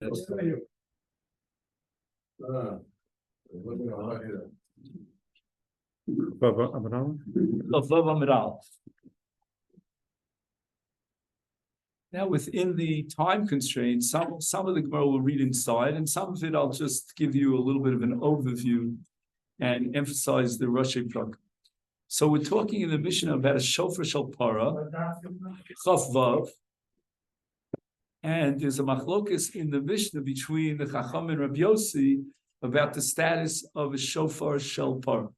Now, within the time constraints, some of the Gemara will read inside, and some of it I'll just give you a little bit of an overview and emphasize the Rashi Plug. So we're talking in the Mishnah about a Shofar Shel Parah, Chaf Vav, and there's a machlokus in the Mishnah between the Chacham and Rabbi Yossi about the status of a Shofar Shel Parah.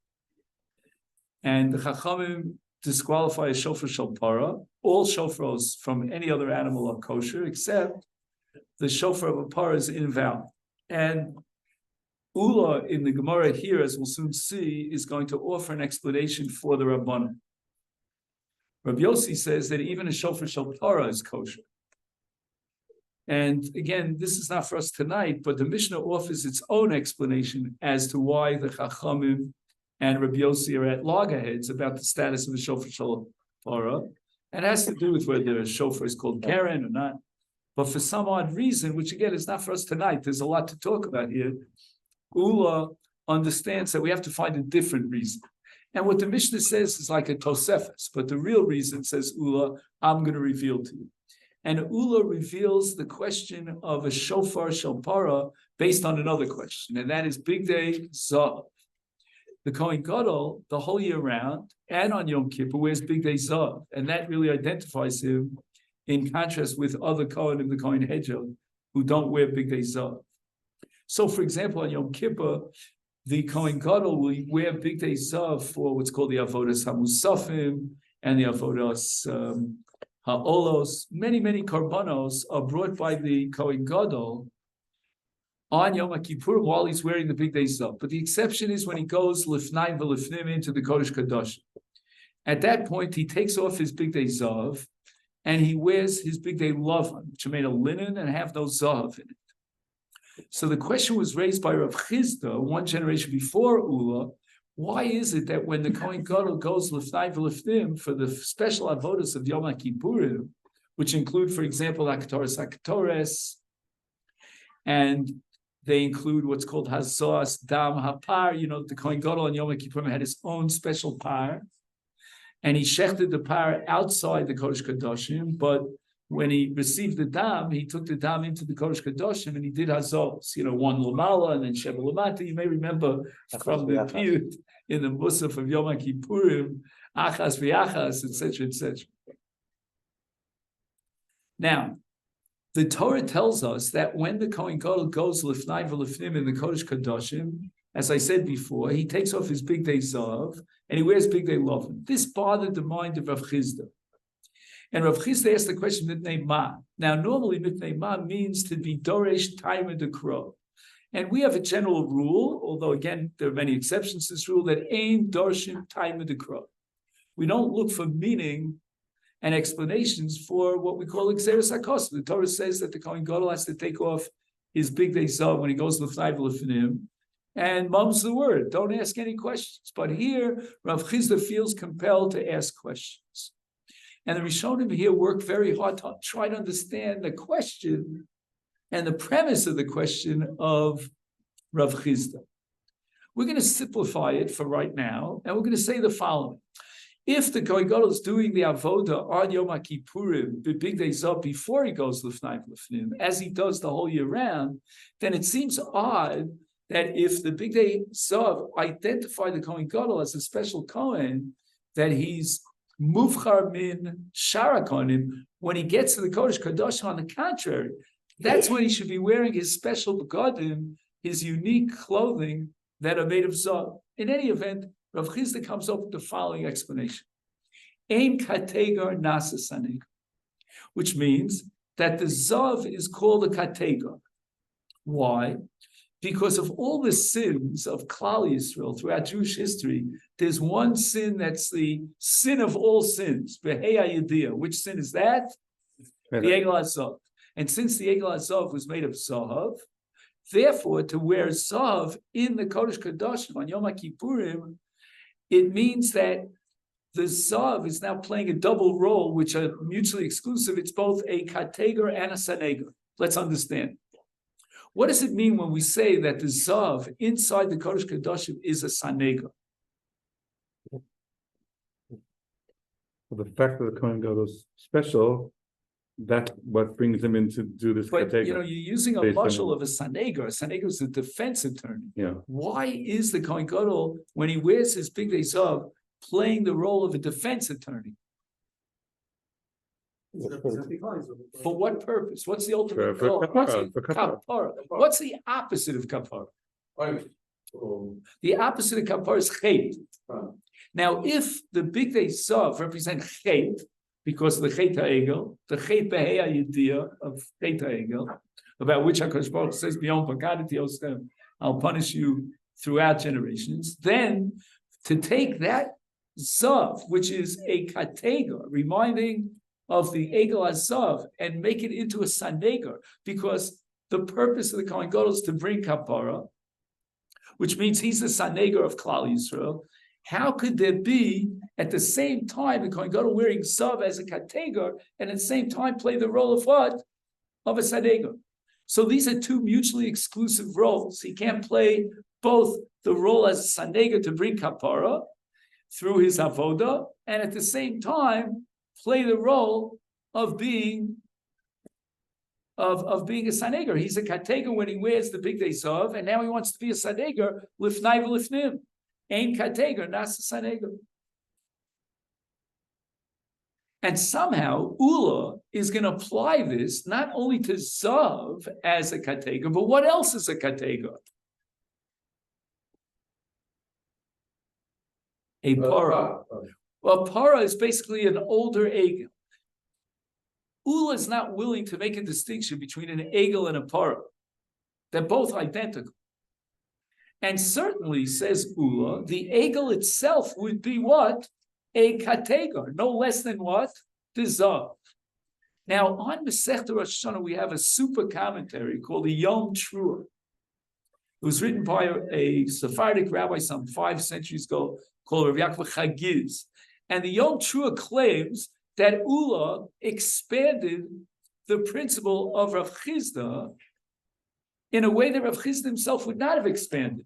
And the Chachamim disqualify a Shofar Shel Parah. All shofars from any other animal are kosher, except the shofar of a parah is invalid. And Ula in the Gemara here, as we'll soon see, is going to offer an explanation for the Rabbanan. Rabbi Yossi says that even a shofar Shel Parah is kosher. And again, this is not for us tonight, but the Mishnah offers its own explanation as to why the Chachamim and Rabbi Yossi are at loggerheads about the status of a shofar Shel Parah. And it has to do with whether a shofar is called Karen or not. But for some odd reason, which again is not for us tonight, there's a lot to talk about here, Ula understands that we have to find a different reason. And what the Mishnah says is like a Tosefes, but the real reason, says Ula, I'm going to reveal to you. And Ula reveals the question of a shofar Shel Parah based on another question, and that is Big Day Zav. The Kohen Gadol, the whole year round, and on Yom Kippur, wears Big Day Zav, and that really identifies him in contrast with other Kohanim, the Kohen Hedgel, who don't wear Big Day Zav. So, for example, on Yom Kippur, the Kohen Gadol will wear Big Day Zav for what's called the Avodas HaMusafim and the Avodas Ha'olos. Many korbanos are brought by the Kohen Gadol on Yom Kippur while he's wearing the Big Day Zav. But the exception is when he goes lifnai v'lifnim into the Kodesh Kadosh. At that point, he takes off his Big Day Zav and he wears his Big Day Lavan, which are made of linen and have no Zav in it. So the question was raised by Rav Chizda, one generation before Ula, why is it that when the Kohen Gadol goes lifnai v'lifnim for the special avodas of Yom Kippurim, which include, for example, Aktoras, and they include what's called Hazos, Dam, Hapar. You know, the Kohen Gadol on Yom Kippurim had his own special par, and he shechted the par outside the Kodesh Kadoshim, but when he received the Dam, he took the Dam into the Kodesh Kadoshim, and he did Hazos, one Lamala and then Sheva Lamata. You may remember from the period in the Musaf of Yom Kippurim, Achas v'Achas, etc., etc. Now, the Torah tells us that when the Kohen Gadol goes lifnai v'lifnim in the Kodesh Kadoshim, as I said before, he takes off his Big Day Zav and he wears Big Day Lavan. This bothered the mind of Rav Chizda. And Rav Chizda asked the question, Mitnei Ma. Now, normally, Mitnei Ma means to be Doresh Taima Dekro. And we have a general rule, although, again, there are many exceptions to this rule, that Ein Dorshim Taima Dekro. We don't look for meaning and explanations for what we call Xeris HaKos. The Torah says that the Kohen Gadol has to take off his Big Day Zav when he goes l'fnai v'lefnim, and mum's the word. Don't ask any questions. But here, Rav Chizda feels compelled to ask questions. And the Rishonim here work very hard to try to understand the question and the premise of the question of Rav Chizda. We're going to simplify it for right now, and we're going to say the following. If the Kohen Gadol is doing the avoda on Yom Kippurim, the Big Day Zav, before he goes l'fnai v'lefnim, as he does the whole year round, then it seems odd that if the Big Day Zav identify the Kohen Gadol as a special Kohen, that he's muvchar min shara kohanim. When he gets to the Kodesh Kadosh, on the contrary, that's when he should be wearing his special begadim, his unique clothing that are made of Zav. In any event, Rav Chizda comes up with the following explanation. Ein kategar nasa sanegar, which means that the Zav is called a kategar. Why? Because of all the sins of Klal Yisrael throughout Jewish history, there's one sin that's the sin of all sins, Behei HaYediyah. Which sin is that? The Egel HaZav. And since the Egel HaZav was made of Zahav, therefore, to wear Zahav in the Kodesh Kadoshim on Yom Kippurim, it means that the Zav is now playing a double role, which are mutually exclusive. It's both a kategar and a sanegar. Let's understand. What does it mean when we say that the Zav inside the Kodesh Kedoshim is a Sanegar? Well, the fact that the Kohen Gadol is special, that's what brings him in to do this. But you're using a mashal of a Sanegar. A Sanegar is a defense attorney. Yeah. Why is the Kohen Gadol, when he wears his big day Zav, playing the role of a defense attorney? For what purpose? What's the ultimate goal? Kapara. What's the opposite of kapara? The opposite of kapara is chet. Now, if the big day Zav represents chet, because of the chet ha'egel, the chet behei ha'yediyah of chet ha'egel, about which HaKadosh Baruch Hu says, "B'yom pakadati ostem, I'll punish you throughout generations." Then, to take that Zav, which is a kategar, reminding of the Egel Azav, and make it into a Sanegar, because the purpose of the Kohen Gadol is to bring kapara, which means he's the Sanegar of Klal Yisrael. How could there be, at the same time, the Kohen Gadol wearing Zav as a kategar, and at the same time play the role of what? Of a Sanegar. So these are two mutually exclusive roles. He can't play both the role as a Sanegar to bring kapara through his avoda, and at the same time play the role of being a Sanegar. He's a kategar when he wears the big day Zav, and now he wants to be a Sanegar lifnai v'lifnim. Ain kategar, nas a Sanegar. And somehow Ula is going to apply this not only to Zav as a kategar, but what else is a kategar? A Parah. Well, Parah is basically an older Egel. Ula is not willing to make a distinction between an Egel and a Parah. They're both identical. And certainly, says Ula, the Egel itself would be what? A kategar, no less than what? The Zav. Now, on Masechta Rosh Hashanah, we have a super commentary called the Yom Trua. It was written by a Sephardic rabbi some 5 centuries ago called Rav Yaakov Chagiz. And the Yom Trua claims that Ula expanded the principle of Rav Chizda in a way that Rav Chizda himself would not have expanded.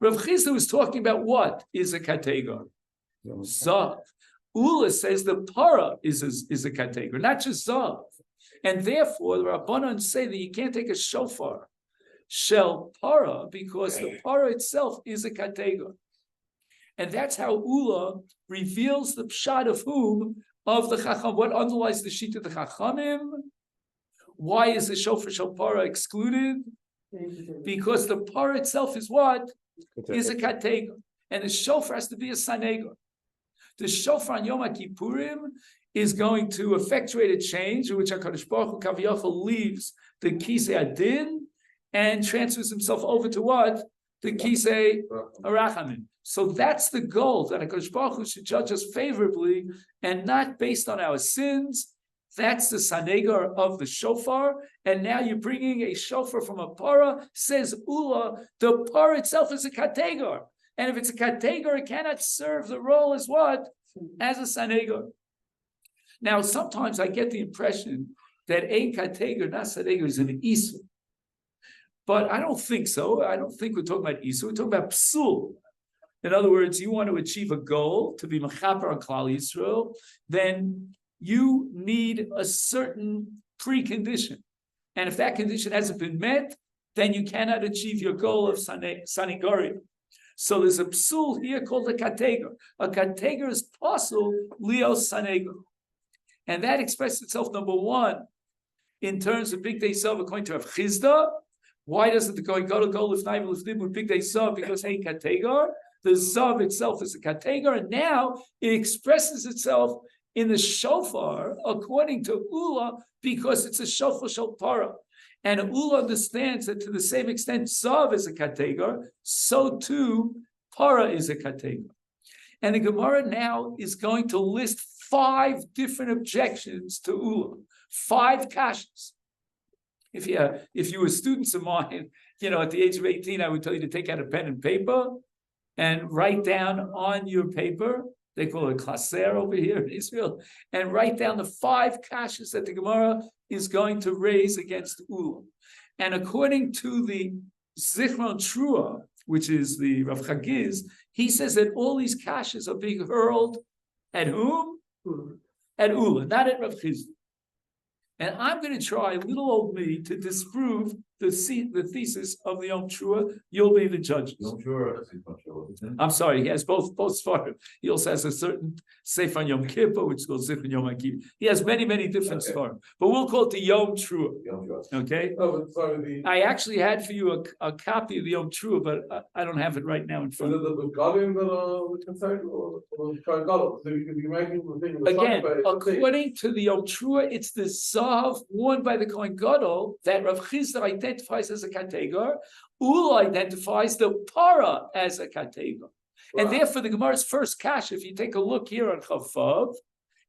Rav Chizda was talking about what is a kategar? Zav. Ula says the Parah is a kategar, not just Zav. And therefore, the Rabbanan say that you can't take a Shofar, Shel, Parah, because the Parah itself is a kategar. And that's how Ula reveals the pshat of whom? Of the Chacham. What underlies the sheet of the Chachamim? Why is the Shofar Shel Parah excluded? Because the Parah itself is what? Is a kategar. And the Shofar has to be a Sanegar. The Shofar on Yom Kippurim is going to effectuate a change in which HaKadosh Baruch Hu Kaviyachol leaves the Kisei Adin and transfers himself over to what? The Kisei Arachamim. So that's the goal, that HaKadosh Baruch Hu should judge us favorably and not based on our sins. That's the Sanegar of the Shofar. And now you're bringing a Shofar from a Parah, says Ula, the Parah itself is a Kategar. And if it's a Kategar, it cannot serve the role as what? As a Sanegar. Now, sometimes I get the impression that a Kategar, not Sanegar, is an Isur. But I don't think so. I don't think we're talking about Isur. We're talking about Psul. In other words, you want to achieve a goal, to be Mechaper on Klal Yisrael, then you need a certain precondition. And if that condition hasn't been met, then you cannot achieve your goal of Sanegaria. So there's a psul here called a kategar. A kategar is possible lios sanegar. And that expresses itself, number one, in terms of big day Zav according to Rav Chizda. Why doesn't the Kohen Gadol go lifnai v'lifnim with big day Zav? Because hey, kategar. The Zav itself is a kategar, and now it expresses itself in the shofar according to Ula because it's a shofar shel Parah. And Ula understands that to the same extent Zav is a kategar, so too Parah is a kategar. And the Gemara now is going to list 5 different objections to Ula, 5 kashas. If you were students of mine, at the age of 18, I would tell you to take out a pen and paper and write down on your paper, they call it klaser over here in Israel, and write down the 5 kashas that the Gemara is going to raise against Ula. And according to the Zichron Trua, which is the Rav Chagiz, he says that all these kashas are being hurled at whom? At Ula, not at Rav Chizda. And I'm going to try, little old me, to disprove the thesis of the Yom Trua. You'll be the judges. Yom Trua. I'm sorry, he has both Sfarim. He also has a certain Sefer Yom Kippur, which is called Sefer Yom Kippur. He has many, many different Sfarim. But we'll call it the Yom Trua. Okay? I actually had for you a copy of the Yom Trua, but I don't have it right now in front of me. Again, according to the Yom Trua, it's the Zahav worn by the Kohen Gadol that Rav Chizda identifies as a kategor. Ula identifies the Parah as a kategor. And therefore, the Gemara's first kash, if you take a look here on Chavav,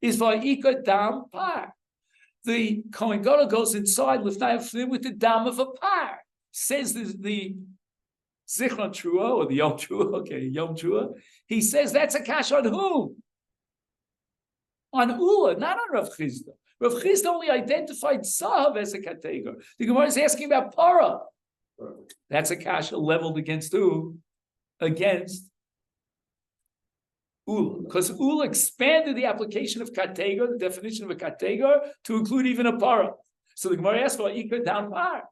is Va'ika Dam Par. The Kohen Gadol goes inside with the dam of a par. Says the Zichron Trua, or the Yom Trua, okay, Yom Trua. He says that's a kash on whom? On Ula, not on Rav Chizda. Rav Chizda only identified Zahav as a kategor. The Gemara is asking about Parah. That's a kasha leveled against who? Against Ula. Because Ula expanded the application of kategor, the definition of a kategor, to include even a Parah. So the Gemara asks for Ikar Dam Par.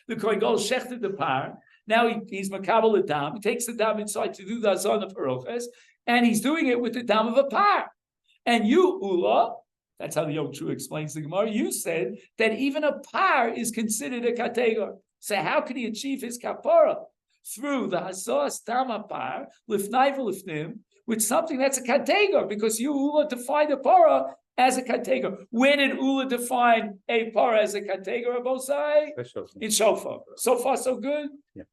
The Kohen Gadol shechted the Par. Now he's makabel the dam. He takes the dam inside to do the azan of Paroches, and he's doing it with the dam of a Par. And you, Ula, that's how the Yom Trua explains the Gemara. You said that even a par is considered a kategor. So how can he achieve his kapara? Through the hasas dama par, lifnai v'lifnim, with something that's a kategor, because you, Ula, defined a para as a kategor. Where did Ula define a para as a kategor, Abosai? In Shofar. So far, so good? Yeah.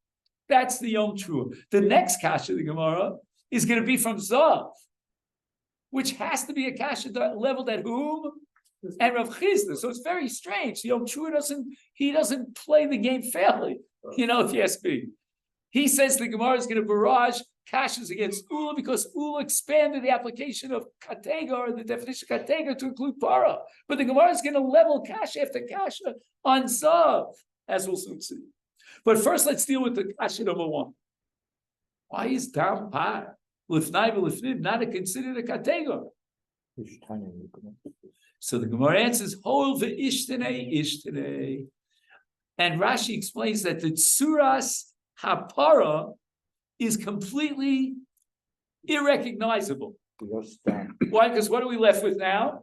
That's the Yom Trua. The next kasha of the Gemara is going to be from Zav, which has to be a kasha leveled at whom? And Rav Chizda. So it's very strange. The Yom Trua doesn't play the game fairly. If you ask me. He says the Gemara is going to barrage kashas against Ula because Ula expanded the application of kategor, the definition of kategor, to include para. But the Gemara is going to level kasha after kasha on Zav, as we'll soon see. But first, let's deal with the kasha number one. Why is dam par? Not considered a kategor. So the Gemara answers, Hol ve'ishtene. And Rashi explains that the tsuras hapara is completely irrecognizable. Why? Because what are we left with now?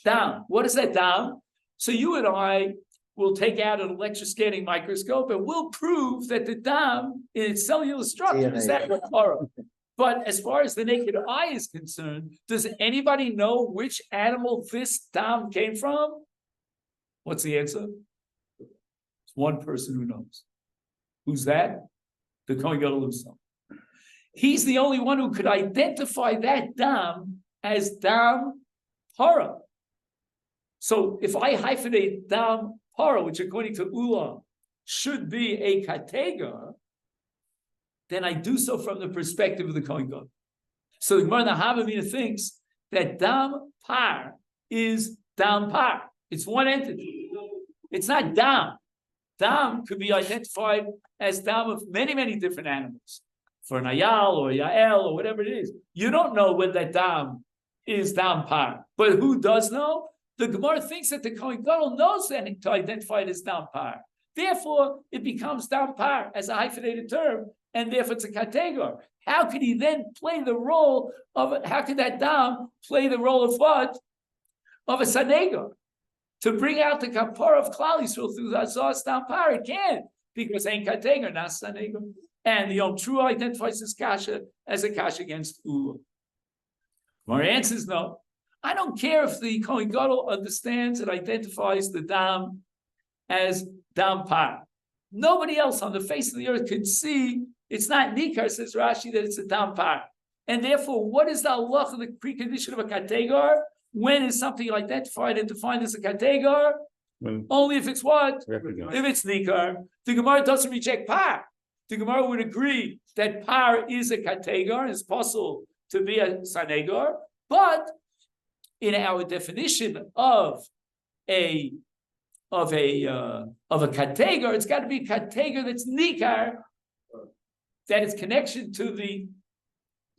Dam. What is that dam? So you and I will take out an electroscanning microscope and we'll prove that the dam in its cellular structure is that hapara. But as far as the naked eye is concerned, does anybody know which animal this dam came from? What's the answer? It's one person who knows. Who's that? The Kohen Gadol himself. He's the only one who could identify that dam as dam Parah. So if I hyphenate dam Parah, which according to Ula should be a kategor, then I do so from the perspective of the Kohen Gadol. So the Gemara Havamina thinks that dam par is dam par. It's one entity. It's not dam. Dam could be identified as dam of many, many different animals. For an ayal or yael or whatever it is. You don't know whether that dam is dam par. But who does know? The Gemara thinks that the Kohen Gadol knows that to identify it as dam par. Therefore, it becomes dam par as a hyphenated term, and therefore it's a kategor. How could he then play the role of, how could that dam play the role of what? Of a sanegor. To bring out the kapara of Klal Yisrael through the Azaz dam par, it can't, because ain't kategor, not sanegor. And the Yom Trua identifies this kasha as a kasha against Ula. My answer is no. I don't care if the Kohen Gadol understands and identifies the dam as dam par. Nobody else on the face of the earth can see. It's not nikar, says Rashi, that it's a dam par. And therefore, what is the halacha, the precondition of a kategor? When is something identified and defined as a kategor? Only if it's what? If it's nikar. The Gemara doesn't reject par. The Gemara would agree that par is a kategor, it's possible to be a sanegor, but in our definition of a of a kateger, it's got to be a kateger that's nikar, that its connection to the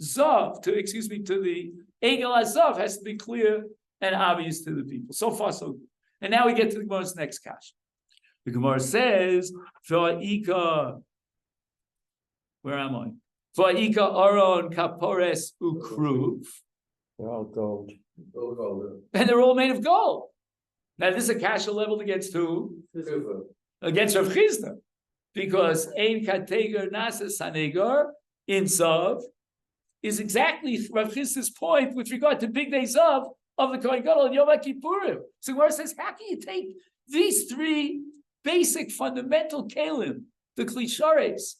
zav, to the egel azav has to be clear and obvious to the people. So far, so good. And now we get to the Gemara's next kash. The Gemara says, "Va'ika." Where am I? Va'ika aron kapores ukruv. They're all gold. And they're all made of gold. Now, this is a kasha leveled against who? Against Rav Chizda. Because ein kateger nasa sanegar in Zav is exactly Rav Chizda's point with regard to big days of the Kohen Gadol and Yom Kippurim. So where it says, how can you take these three basic fundamental kelim, the klishares,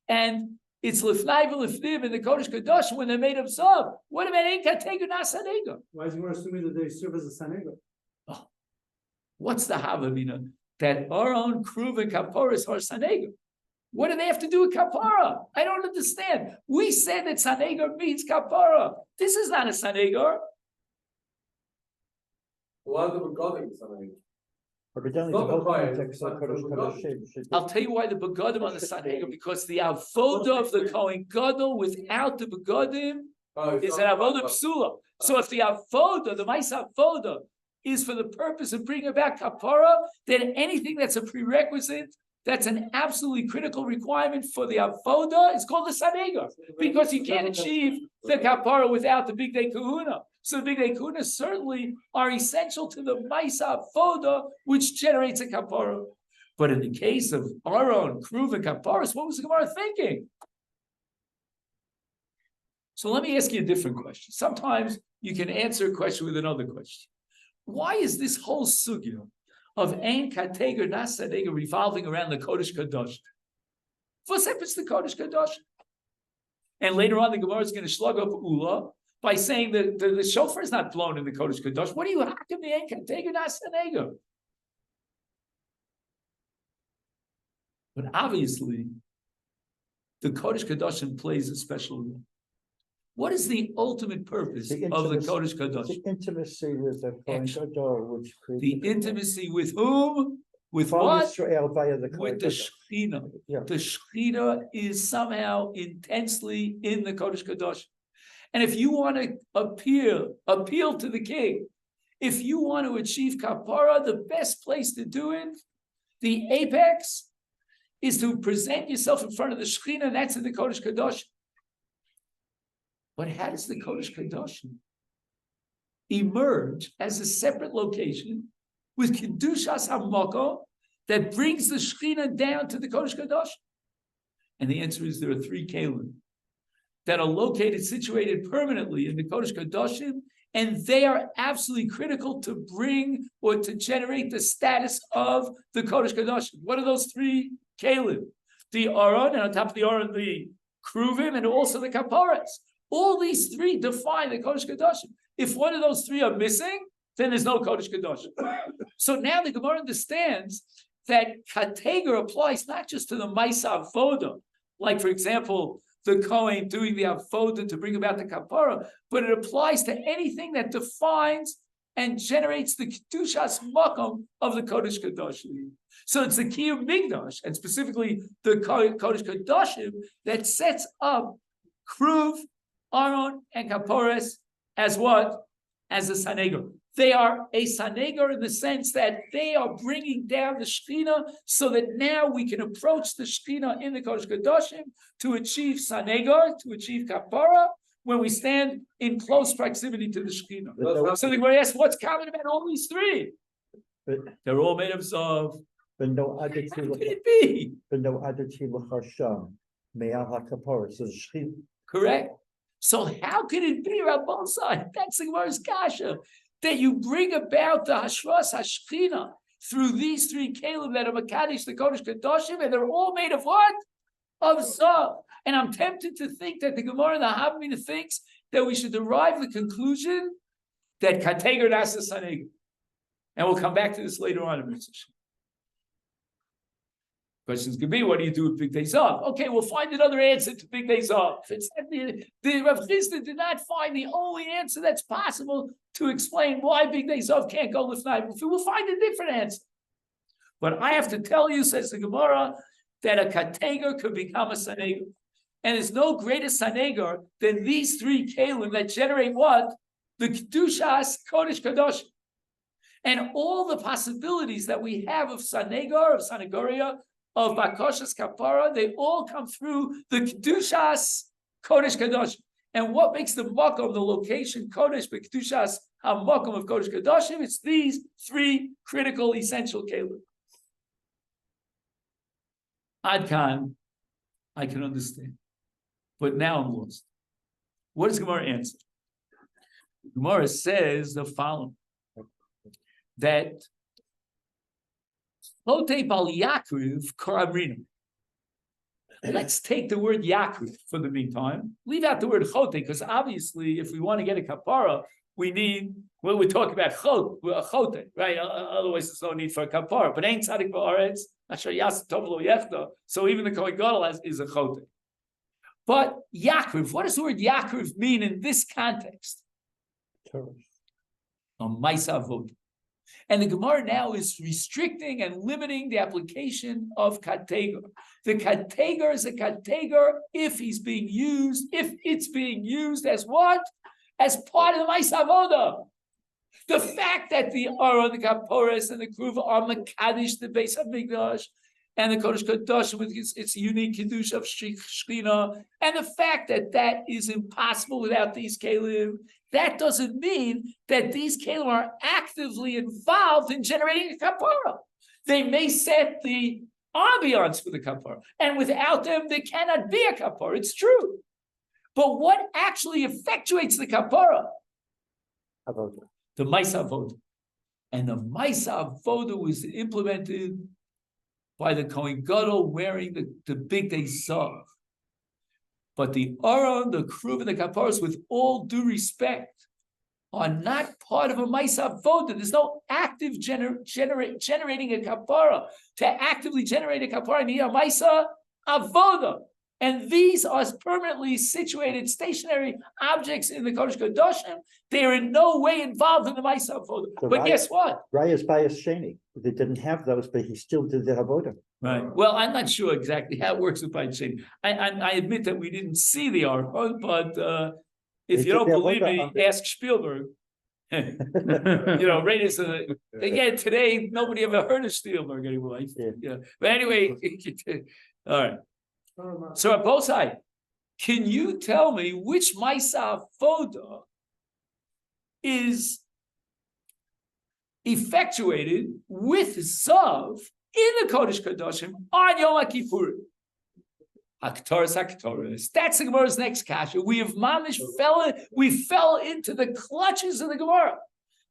and it's lifnai v'lifnim in the Kodesh Kadosh when they're made of Zav? What about ein kateger nasa sanegar? Why is he more assuming that they serve as a sanegar? Oh, what's the havamina? That our own kruv and kaporas are sanegar. What do they have to do with kapara? I don't understand. We said that sanegar means kapara. This is not a sanegar. I'll tell you why the begadim on the sanegar, because the avoda of the Kohen Gadol without the begadim is an avoda psula. So if the avoda, the ma'isa avoda, is for the purpose of bringing about kapara, then anything that's a prerequisite, that's an absolutely critical requirement for the avoda, is called the sanegar, because you can't achieve the kapara without the big day kahuna. So the big day kahuna certainly are essential to the ma'isa avoda, which generates a kapara. But in the case of our own kruv and kaparas, what was the Gemara thinking? So let me ask you a different question. Sometimes you can answer a question with another question. Why is this whole sugya of ein kateger nasadeger revolving around the Kodesh Kadosh? First step, it's the Kodesh Kadosh. And later on, the Gemara is going to slug up Ula by saying that the shofar is not blown in the Kodesh Kadosh. What do you have to be ein kateger nasadeger? But obviously, the Kodesh Kadoshim plays a special role. What is the ultimate purpose of the Kodesh Kadosh? The intimacy with the Kohen Gadol, which the intimacy with whom? With from what? Israel via the Kohen With the Shekhinah. Yeah. The Shekhinah is somehow intensely in the Kodesh Kadosh. And if you want to appeal to the king, if you want to achieve kapara, the best place to do it, the apex, is to present yourself in front of the Shekhinah, and that's in the Kodesh Kadosh. But how does the Kodesh Kadosh emerge as a separate location with Kedushas HaMakom that brings the Shekhinah down to the Kodesh Kadosh? And the answer is there are three kelim that are located, situated permanently in the Kodesh Kadoshim, and they are absolutely critical to bring or to generate the status of the Kodesh Kadoshim. What are those three kelim? The Aron, and on top of the Aron, the Kruvim, and also the Kaparas. All these three define the Kodesh Kadoshim. If one of those three are missing, then there's no Kodesh Kadoshim. So now the Gemara understands that Kateger applies not just to the Ma'isa Avoda, like for example, the Kohen doing the Avoda to bring about the Kapara, but it applies to anything that defines and generates the Kedushas Makom of the Kodesh Kadoshim. So it's the Kiyum Migdash, and specifically the Kodesh Kadoshim, that sets up Kruv, Aron, and Kapores as what? As a Sanegar. They are a Sanegar in the sense that they are bringing down the Shekhinah so that now we can approach the Shekhinah in the Kodesh Kadoshim to achieve Sanegar, to achieve Kapara, when we stand in close proximity to the Shekhinah. So the Gemara asks, what's common about all these three? They're all made of Zav. How could it be? Correct. So how can it be, Rabbosai? That's the Gemara's kasha, that you bring about the Hashras Hashchina through these three kelim that are Makadish, the Kodesh Kadoshim, and they're all made of what? Of Zav. And I'm tempted to think that the Gemara and the Havamina thinks that we should derive the conclusion that Kateger Nasa Sanegar. And we'll come back to this later on in the session. Questions could be, what do you do with big days off? Okay, we'll find another answer to big days off. It's the Rav Chizda did not find the only answer that's possible to explain why big days off can't go with night. We'll find a different answer. But I have to tell you, says the Gemara, that a kateger could become a saneger. And there's no greater saneger than these three kalim that generate what? The kedushas kodesh kadosh. And all the possibilities that we have of sanegar, of sanegoria, of bakoshas kapara, they all come through the kedushas kodesh kadosh. And what makes the makom, the location kodesh, the kedushas hamakom of kodesh kadoshim? It's these three critical, essential kalim. Ad kan, I can understand, but now I'm lost. What does Gemara answer? Gemara says the following: that Lote bal Yakriv Karamrina. Let's take the word Yakriv for the meantime. Leave out the word Chote, because obviously, if we want to get a kapara, we need, well, we're talking about Chote, right? Otherwise, there's no need for a kapara. But ain't Tzadik Ba'aretz, Asher Yas Tov Lo Yechta. So even the Kohen Gadol is a Chote. But Yakriv, what does the word Yakriv mean in this context? A Maisa Avod. And the Gemara now is restricting and limiting the application of kateger. The kateger is a kateger if it's being used as what? As part of the Maisa Avoda. The fact that the Aron, the Kaporis, and the Kruva are Makadish, the Beis HaMikdash, and the Kodesh Kadosh with its unique Kiddush of Shechina, and the fact that that is impossible without these Kalim, that doesn't mean that these Kalim are actively involved in generating a Kapara. They may set the ambiance for the Kapara, and without them, there cannot be a Kapara. It's true. But what actually effectuates the Kapara? The Maisa Avoda. And the Maisa Avoda was implemented by the Kohen Gadol wearing the big day zav. But the Aron, the Kruv, and the Kaparos, with all due respect, are not part of a Maisa Avoda. There's no active generating a Kapara. To actively generate a Kapara, you need a Maisa Avoda. And these are permanently situated, stationary objects in the Kodesh Kadoshim. They are in no way involved in the Maisa Avoda. But guess what? Rayas Bayas Sheni, they didn't have those, but he still did their avoda. Right. Well, I'm not sure exactly how it works with Bayit Sheni. I admit that we didn't see the Aron, but if you don't believe me, ask Spielberg. Right is again today. Nobody ever heard of Spielberg anymore. Yeah. But anyway, all right. So at both sides, can you tell me which Maisa Avoda is effectuated with Zav in the Kodesh Kadoshim on Yom Kippurim? Haktoris. That's the Gemara's next kasha. We fell into the clutches of the Gemara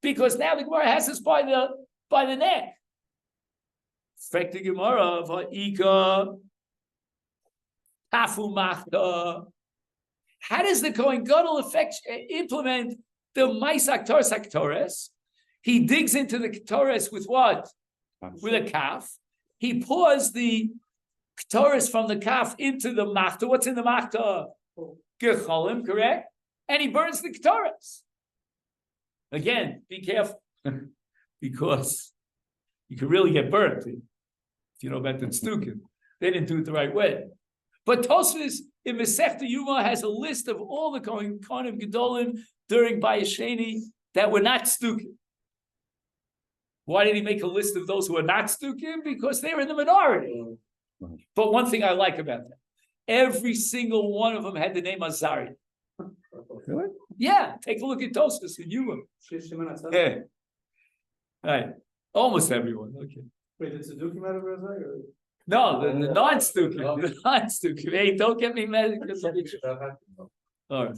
because now the Gemara has us by the neck. Fact the Gemara va'ika Kafu Machta. How does the Kohen Gadol implement the Maisa Haktoris? He digs into the Ketores with what? With a kaf. He pours the Ketores from the kaf into the Machta. What's in the Machta? Gecholim, correct? And he burns the Ketores. Again, be careful. Because you can really get burnt if you know about the Tzdukim. They didn't do it the right way. But Tosfos in Masechta Yuma has a list of all the Kohanim Gedolim during Bayis Sheni that were not Tzdukim. Why did he make a list of those who are not Tzdukim? Because they were in the minority. But one thing I like about that, every single one of them had the name Azariah. Really? Yeah, take a look at Tosfos in Yuma. Yeah. Right. Almost everyone. Okay. Wait, did Tzdukim out of Azariah? No, the non-Stukim. The non-Stukim. Hey, don't get me mad. All right.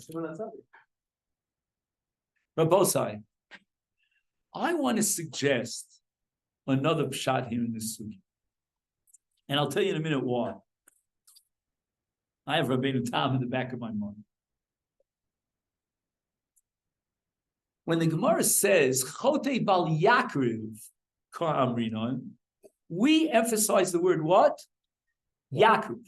Rabosai, I want to suggest another pshat here in this sugi. And I'll tell you in a minute why. I have Rabbeinu Tam in the back of my mind. When the Gemara says, Chote bal Yakriv ka'amrinon, we emphasize the word what? Yaakov.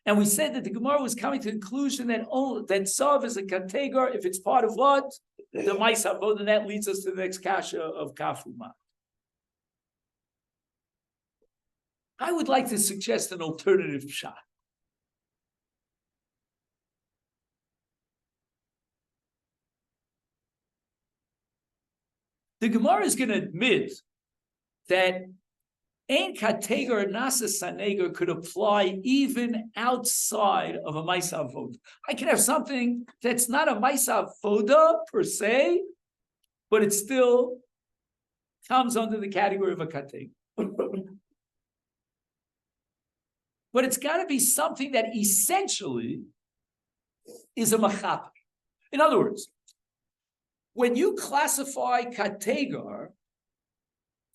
And we said that the Gemara was coming to the conclusion that Tzav is a kategar if it's part of what? The Maisa Avoda, and that leads us to the next kasha of Kafuma. I would like to suggest an alternative pshat. The Gemara is going to admit that Ein Kateger Nasa Saneger could apply even outside of a Maisa Avoda. I can have something that's not a Maisa Avoda per se, but it still comes under the category of a Kateger. But it's got to be something that essentially is a Machaper. In other words, when you classify Kateger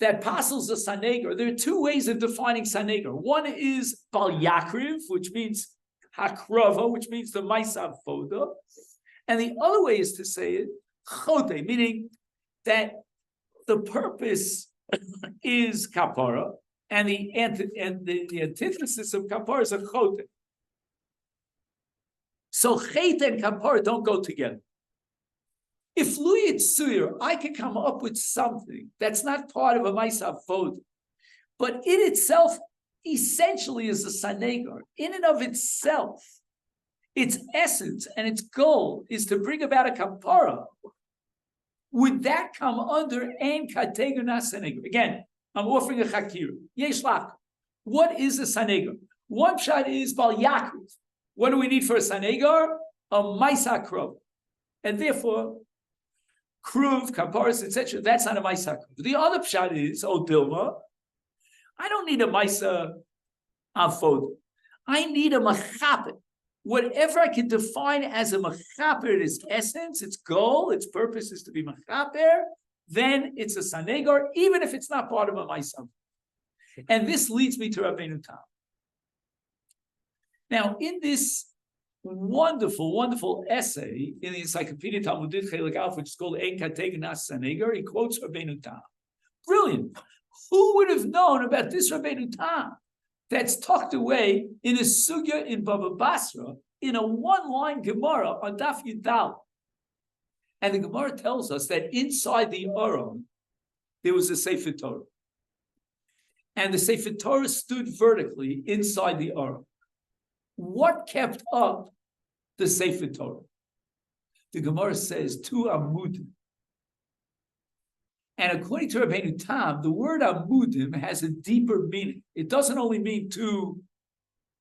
that passes a Saneger, there are two ways of defining Saneger. One is Bal Yakriv, which means Hakrava, which means the Maisa Voda. And the other way is to say it, Chote, meaning that the purpose is Kapara, and the antithesis of Kapara is a Chote. So Chet and Kapara don't go together. If Luyit Suyr, I can come up with something that's not part of a Maisa Voda, but in itself essentially is a Sanegar. In and of itself, its essence and its goal is to bring about a Kapara. Would that come under Ein Kateger Na Sanegar? Again, I'm offering a Chakir. Yesh Lach. What is a Sanegar? One shot is Bal Yakriv. What do we need for a Sanegar? A Maisa Krov. And therefore, Kruv, Kaparis, etc. That's not a Maisa Kruv. The other pshat is, Dilma, I don't need a Maisa Avoda. I need a Machaper. Whatever I can define as a Machaper, its essence, its goal, its purpose is to be Machaper, then it's a Sanegar, even if it's not part of a Maisa. And this leads me to Rabbeinu Tam. Now, in this wonderful essay in the Encyclopedia Talmudit Chelik Alf, which is called Ein Kateger Nas Sanegar, he quotes Rabbeinu Tam. Brilliant. Who would have known about this Rabbeinu Tam that's tucked away in a sugya in Baba Basra in a one-line Gemara on Daf Yudal? And the Gemara tells us that inside the Aron there was a Sefer Torah, and the Sefer Torah stood vertically inside the Aron. What kept up the Sefer Torah? The Gemara says two amudim. And according to Rabbeinu Tam, the word amudim has a deeper meaning. It doesn't only mean two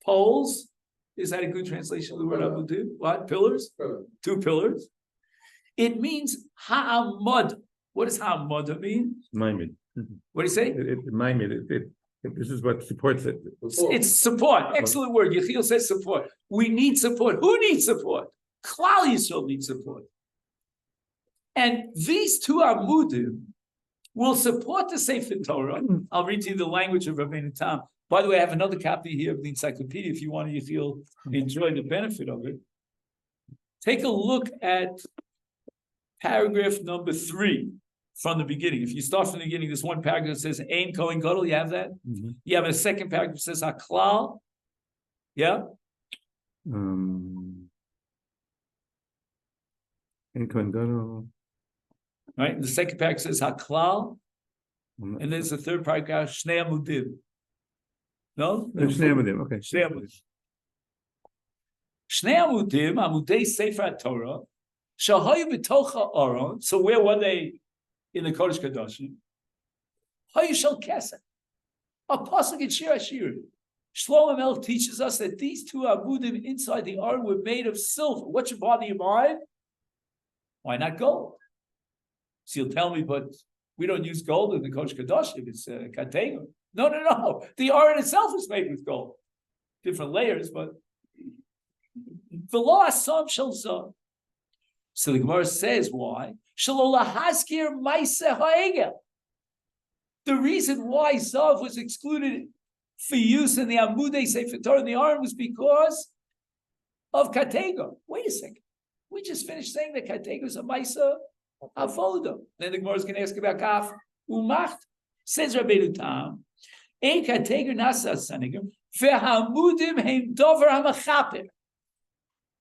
poles. Is that a good translation of the word amudim? What? Pillars? Two pillars. It means ha'amad. What does ha'amad mean? Maimid. What do you say? Maimid. This is what supports it. It's support. Excellent word. Yechiel says support. We need support. Who needs support? Klal Yisrael needs support. And these two amudim will support the Sefer Torah. I'll read to you the language of Rabbeinu Tam. By the way, I have another copy here of the encyclopedia if you want to, if you'll enjoy the benefit of it. Take a look at paragraph number 3. From the beginning. If you start from the beginning, there's one paragraph that says Ein Kohen Gadol. You have that? Mm-hmm. You have a second paragraph that says Haklal. Yeah? Ein Kohen Gadol. Right? And the second paragraph says Haklal. And there's the third paragraph, Shnei Amudim. No? Shnei Amudim, okay. Shnei Amudim. Shnei Amudim, Amudei Sefer Torah, Shahayu B'tocha Aron. So where were they? In the Kodesh Kadashim, Hayishal Kesed, a pasuk in Shir Hashir. Shlomo Melech teaches us that these two abudim inside the Aron were made of silver. What should bother your mind? Why not gold? So you'll tell me, but we don't use gold in the Kodesh Kadashim. It's Kateger. No. The Aron itself is made with gold. Different layers, but V'lo asam shel zav. So the Gemara says why? The reason why Zav was excluded for use in the Amudei Sefer Torah in the Aron was because of Kateger. Wait a second. We just finished saying that Kateger is a Maisa Avoda. Then the Gemara is going to ask about Kaf Umacht. Says Rabbeinu Tam, Ein Kateger Nasa Saneger, Ve'hamudim Heim Dover HaMachaper.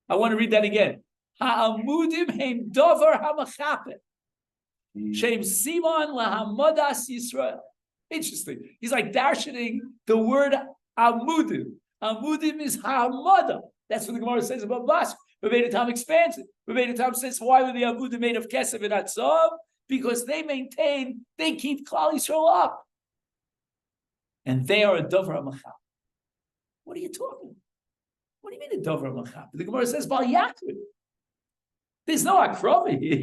I want to read that again. Ha'amudim heim dover ha'machaper. Shem Simon lahamodas Yisrael. Interesting. He's like darshaning the word amudim. Amudim is hamada. That's what the Gemara says about Bas. Rebbeinu Tam expands it. Rebbeinu Tam says, why were the amudim made of kesef and atzav? Because they keep Klal Yisrael up. And they are a davar machap. What are you talking about? What do you mean a davar machap? The Gemara says, Bal Yakrid. There's no akrova here.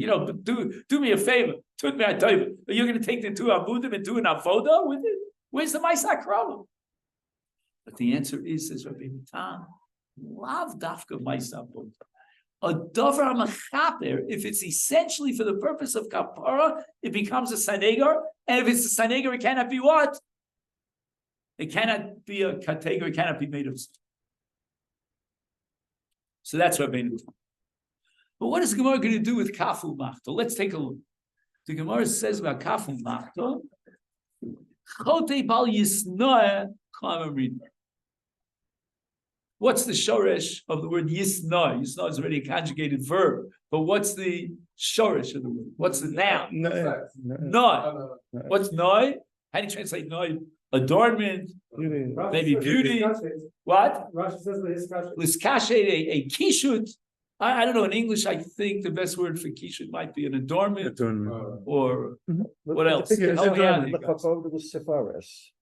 Do me a favor. You're going to take the two abudim and do an avoda with it? Where's the mais akrova? But the answer is, says Rabbi Tam, lav dafka mais abudim. A davar machaper, if it's essentially for the purpose of kapara, it becomes a sanegar. And if it's a sanegar, it cannot be what? It cannot be a kategar. It cannot be made of stone. So that's Rabbi Tam. But what is the Gemara going to do with kafu machta? Let's take a look. The Gemara says about kafu machta, chote bal yisnoeh k'amamrid. What's the shoresh of the word yisnoeh? Yisnoeh is already a conjugated verb, but what's the shoresh of the word? What's the noun? Noah. What's noah? How do you translate noah? Adornment, maybe beauty. What? Rashi says Liskashet, a kishut. I don't know. In English, I think the best word for kishut might be an adornment, or what else? Help me out, you guys.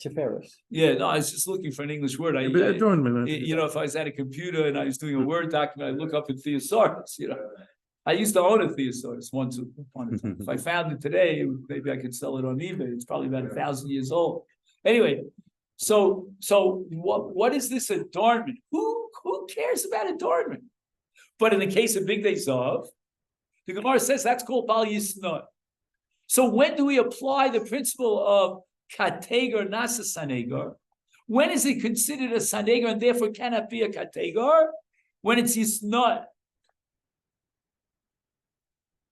Tiferes. Yeah, no, I was just looking for an English word. Adornment. If I was at a computer and I was doing a Word document, I look up at thesaurus. I used to own a thesaurus once upon a time. If I found it today, maybe I could sell it on eBay. It's probably about 1,000 years old. Anyway, so what is this adornment? Who cares about adornment? But in the case of Big Day Zav, the Gemara says that's called Bal Yisnoeh. So when do we apply the principle of kategar nasa sanegar? When is it considered a sanegar and therefore cannot be a kategar? When it's Yisnoeh.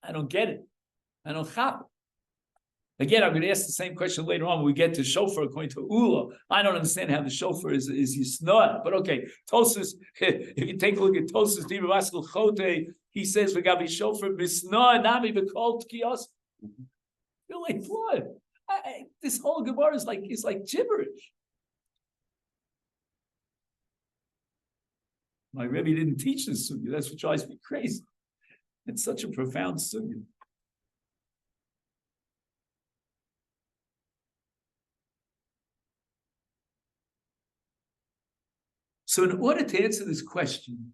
I don't get it. I don't chap it. Again, I'm going to ask the same question later on when we get to Shofar according to Ula. I don't understand how the Shofar is Yisnoeh. But okay, Tosas, if you take a look at Tosas, Diba Vaskel Chote, he says, V'gabi Shofar, Bisnoeh, Nami B'kol Tkiyos. You're like, what? This whole Gemara is like gibberish. My Rebbe didn't teach this sugya. That's what drives me crazy. It's such a profound sugya. So in order to answer this question,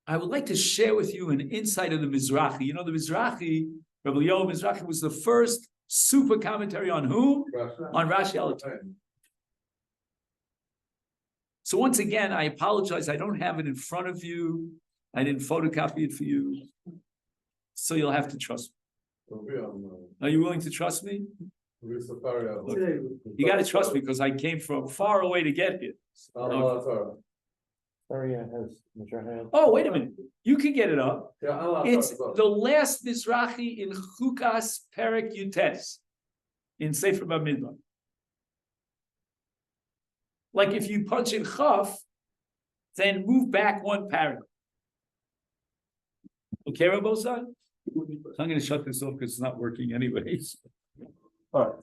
I would like to share with you an insight of the Mizrahi. You know, the Mizrahi, Rabbi Yoel Mizrahi, was the first super commentary on whom? On Rashi al-Torah. So once again, I apologize. I don't have it in front of you. I didn't photocopy it for you. So you'll have to trust me. Are you willing to trust me? Look, you got to trust me because I came from far away to get here. Okay. Oh, wait a minute. You can get it up. It's the last Mizrahi in Chukas Perek Yutes in Sefer Bamidbar. Like if you punch in Chaf, then move back one paragraph. Okay, Rabbi San? I'm going to shut this off because it's not working anyways. All right.